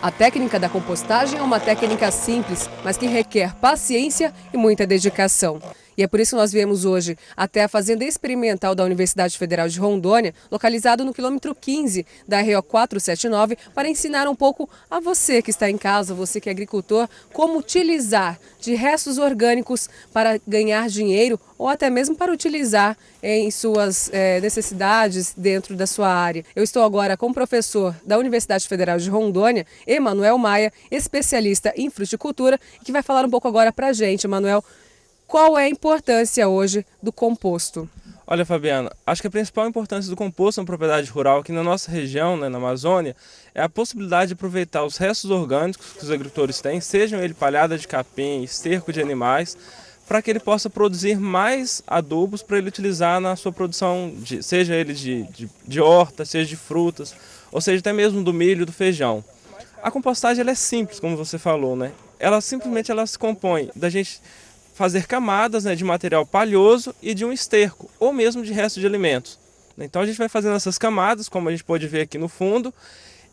A técnica da compostagem é uma técnica simples, mas que requer paciência e muita dedicação. E é por isso que nós viemos hoje até a Fazenda Experimental da Universidade Federal de Rondônia, localizado no quilômetro 15 da RO 479, para ensinar um pouco a você que está em casa, você que é agricultor, como utilizar de restos orgânicos para ganhar dinheiro ou até mesmo para utilizar em suas necessidades dentro da sua área. Eu estou agora com o professor da Universidade Federal de Rondônia, Emanuel Maia, especialista em fruticultura, que vai falar um pouco agora para a gente. Emanuel, qual é a importância hoje do composto? Olha, Fabiana, acho que a principal importância do composto na propriedade rural aqui na nossa região, na Amazônia, é a possibilidade de aproveitar os restos orgânicos que os agricultores têm, sejam ele palhada de capim, esterco de animais, para que ele possa produzir mais adubos para ele utilizar na sua produção, seja ele de horta, seja de frutas, ou seja até mesmo do milho, do feijão. A compostagem ela é simples, como você falou, né? Ela simplesmente se compõe da gente fazer camadas, né, de material palhoso e de um esterco, ou mesmo de resto de alimentos. Então a gente vai fazendo essas camadas, como a gente pode ver aqui no fundo,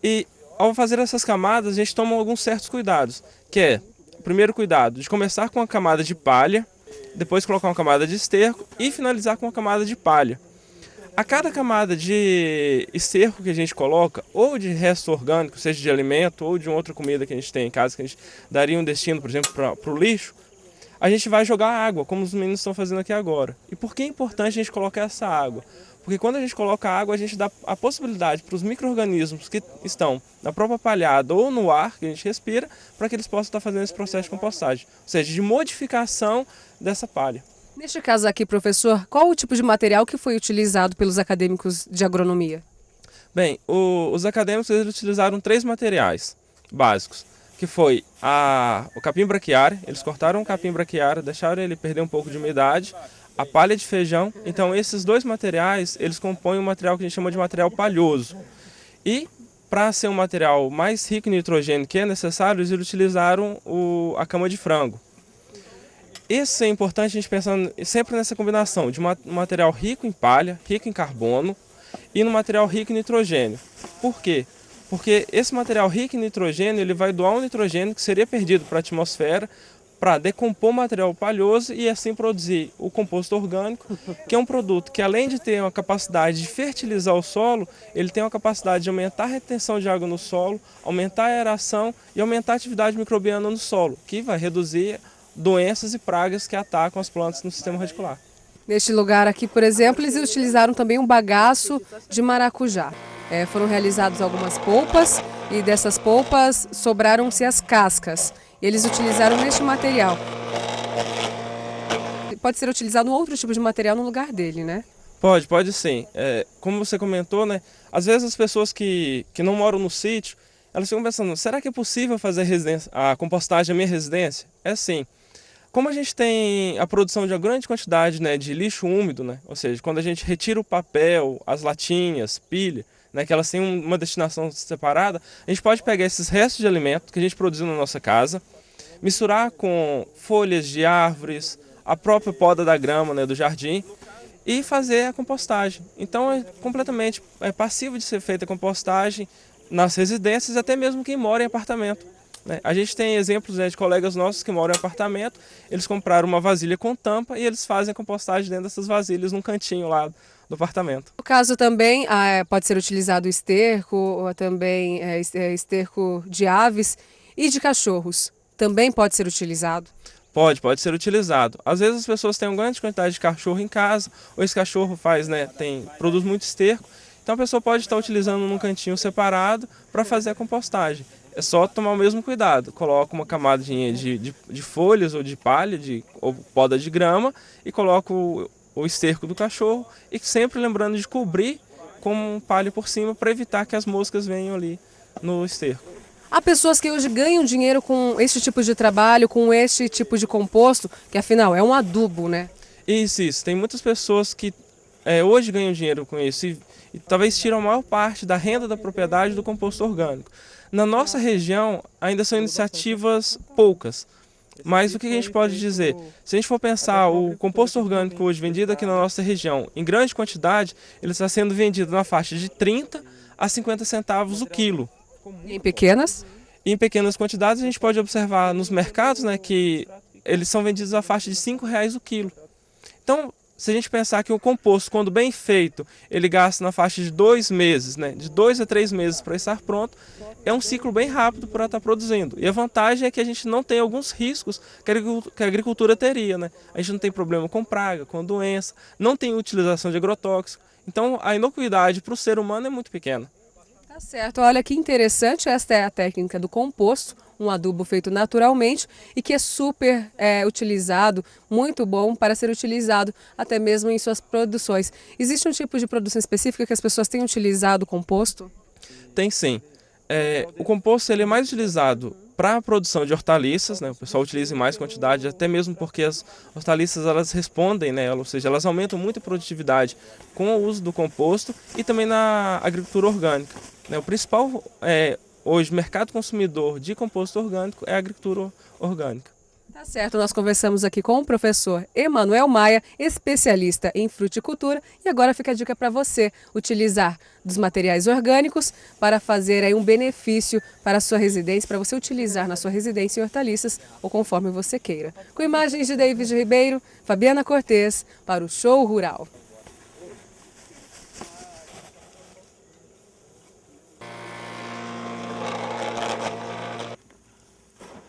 e ao fazer essas camadas a gente toma alguns certos cuidados, que é, o primeiro cuidado, de começar com uma camada de palha, depois colocar uma camada de esterco e finalizar com uma camada de palha. A cada camada de esterco que a gente coloca, ou de resto orgânico, seja de alimento ou de outra comida que a gente tem em casa, que a gente daria um destino, por exemplo, para o lixo, a gente vai jogar água, como os meninos estão fazendo aqui agora. E por que é importante a gente colocar essa água? Porque quando a gente coloca água, a gente dá a possibilidade para os micro-organismos que estão na própria palhada ou no ar que a gente respira, para que eles possam estar fazendo esse processo de compostagem, ou seja, de modificação dessa palha. Neste caso aqui, professor, qual o tipo de material que foi utilizado pelos acadêmicos de agronomia? Bem, os acadêmicos eles utilizaram 3 materiais básicos, que foi o capim braquiário. Eles cortaram o capim braquiário, deixaram ele perder um pouco de umidade, a palha de feijão. Então esses 2 materiais, eles compõem um material que a gente chama de material palhoso. E para ser um material mais rico em nitrogênio que é necessário, eles utilizaram a cama de frango. Isso é importante a gente pensar sempre nessa combinação de um material rico em palha, rico em carbono e no material rico em nitrogênio. Por quê? Porque esse material rico em nitrogênio ele vai doar um nitrogênio que seria perdido para a atmosfera para decompor o material palhoso e assim produzir o composto orgânico, que é um produto que além de ter uma capacidade de fertilizar o solo, ele tem uma capacidade de aumentar a retenção de água no solo, aumentar a aeração e aumentar a atividade microbiana no solo, que vai reduzir doenças e pragas que atacam as plantas no sistema radicular. Neste lugar aqui, por exemplo, eles utilizaram também um bagaço de maracujá. Foram realizadas algumas polpas e dessas polpas sobraram-se as cascas. Eles utilizaram neste material. Pode ser utilizado um outro tipo de material no lugar dele, né? Pode sim. Como você comentou, né? Às vezes as pessoas que não moram no sítio, elas ficam pensando, será que é possível fazer a compostagem na minha residência? É sim. Como a gente tem a produção de uma grande quantidade, né, de lixo úmido, né, ou seja, quando a gente retira o papel, as latinhas, pilha, né, que elas têm uma destinação separada, a gente pode pegar esses restos de alimento que a gente produziu na nossa casa, misturar com folhas de árvores, a própria poda da grama, né, do jardim, e fazer a compostagem. Então é completamente passivo de ser feita a compostagem nas residências, até mesmo quem mora em apartamento. A gente tem exemplos, né, de colegas nossos que moram em apartamento, eles compraram uma vasilha com tampa e eles fazem a compostagem dentro dessas vasilhas num cantinho lá do apartamento. No caso também pode ser utilizado esterco, ou também esterco de aves e de cachorros. Também pode ser utilizado? Pode ser utilizado. Às vezes as pessoas têm uma grande quantidade de cachorro em casa, ou esse cachorro produz muito esterco, então a pessoa pode estar utilizando num cantinho separado para fazer a compostagem. É só tomar o mesmo cuidado, coloca uma camadinha de folhas ou de palha ou poda de grama e coloca o esterco do cachorro e sempre lembrando de cobrir com palha por cima para evitar que as moscas venham ali no esterco. Há pessoas que hoje ganham dinheiro com esse tipo de trabalho, com esse tipo de composto, que afinal é um adubo, né? Isso. Tem muitas pessoas que hoje ganham dinheiro com isso e talvez tiram a maior parte da renda da propriedade do composto orgânico. Na nossa região ainda são iniciativas poucas, mas o que a gente pode dizer? Se a gente for pensar o composto orgânico hoje vendido aqui na nossa região, em grande quantidade, ele está sendo vendido na faixa de 30 a 50 centavos o quilo. Em pequenas? E em pequenas quantidades a gente pode observar nos mercados, né, que eles são vendidos a faixa de R$ 5 o quilo. Então, se a gente pensar que o composto, quando bem feito, ele gasta na faixa de 2 meses, né, de 2 a 3 meses para estar pronto, é um ciclo bem rápido para estar produzindo. E a vantagem é que a gente não tem alguns riscos que a agricultura teria, né? A gente não tem problema com praga, com doença, não tem utilização de agrotóxico. Então, a inocuidade para o ser humano é muito pequena. Tá certo, olha que interessante, esta é a técnica do composto, um adubo feito naturalmente e que é super utilizado, muito bom para ser utilizado até mesmo em suas produções. Existe um tipo de produção específica que as pessoas têm utilizado o composto? Tem sim. O composto ele é mais utilizado para a produção de hortaliças, né? O pessoal utiliza em mais quantidade, até mesmo porque as hortaliças elas respondem, né? Ou seja, elas aumentam muito a produtividade com o uso do composto e também na agricultura orgânica, né? O principal hoje mercado consumidor de composto orgânico é a agricultura orgânica. Tá certo, nós conversamos aqui com o professor Emanuel Maia, especialista em fruticultura, e agora fica a dica para você utilizar dos materiais orgânicos para fazer aí um benefício para a sua residência, para você utilizar na sua residência em hortaliças ou conforme você queira. Com imagens de David Ribeiro, Fabiana Cortes, para o Show Rural.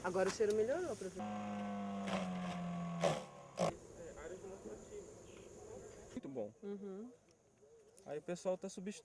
Agora o cheiro melhorou, professor. Muito bom. Aí o pessoal está substituindo.